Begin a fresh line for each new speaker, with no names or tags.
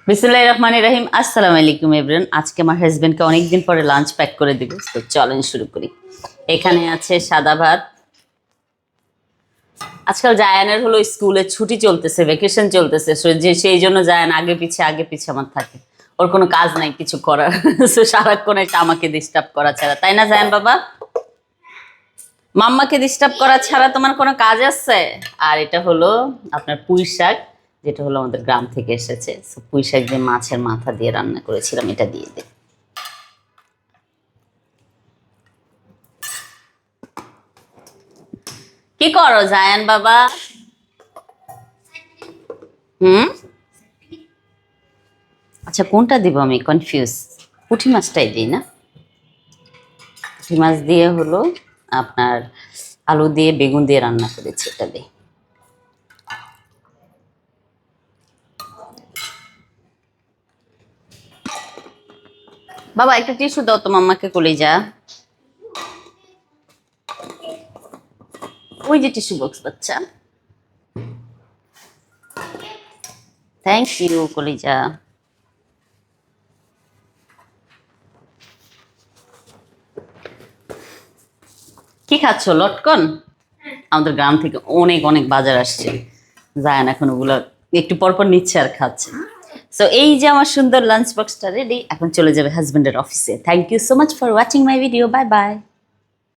বিসমিল্লাহির রহমানির রহিম। আসসালামু আলাইকুম এভরিওয়ান। আজকে আমার হাজবেন্ডকে অনেকদিন পরে লাঞ্চ প্যাক করে দিব, তো চলেন শুরু করি। এখানে আছে সাদা ভাত। আজকাল জায়ানের হলো স্কুলে ছুটি চলতেছে, ভ্যাকেশন চলতেছে, সেই জন্য জায়ান আগে পিছে আমার থাকে। ওর কোনো কাজ নাই কিছু করার। সারাক্ষণ একটা আমাকে ডিস্টার্ব করা ছাড়া, তাই না জায়ান বাবা? মাম্মাকে ডিস্টার্ব করা ছাড়া তোমার কোনো কাজ আছে? আর এটা হলো আপনার পুঁই শাক, যেটা হলো আমাদের গ্রাম থেকে এসেছে। পুঁই শাক দিয়ে মাছের মাথা দিয়ে রান্না করেছিলাম, এটা দিয়ে দে। কি করো জায়ান বাবা? হুম, আচ্ছা কোনটা দিব? আমি কনফিউজ। পুঁটি মাছটাই দিই না? পুঁটি মাছ দিয়ে হলো আপনার আলু দিয়ে বেগুন দিয়ে রান্না করেছি, এটা দিই। বাবা একটা টিস্যু দাও তো মাম্মাকে, কোলেই যা। ওই যে টিস্যু বক্স বাচ্চা। থ্যাংক ইউ কলিজা। কি খাচ্ছ, লটকন? আমাদের গ্রাম থেকে অনেক অনেক বাজার আসছে, জায়ান এখন ওগুলো একটু পরপর নিচ্ছে আর খাচ্ছে। সো এই যে আমার সুন্দর লাঞ্চ বক্সটা রেডি, এখন চলে যাবে হাজবেন্ডের অফিসে। Thank you so much for watching my video. Bye by.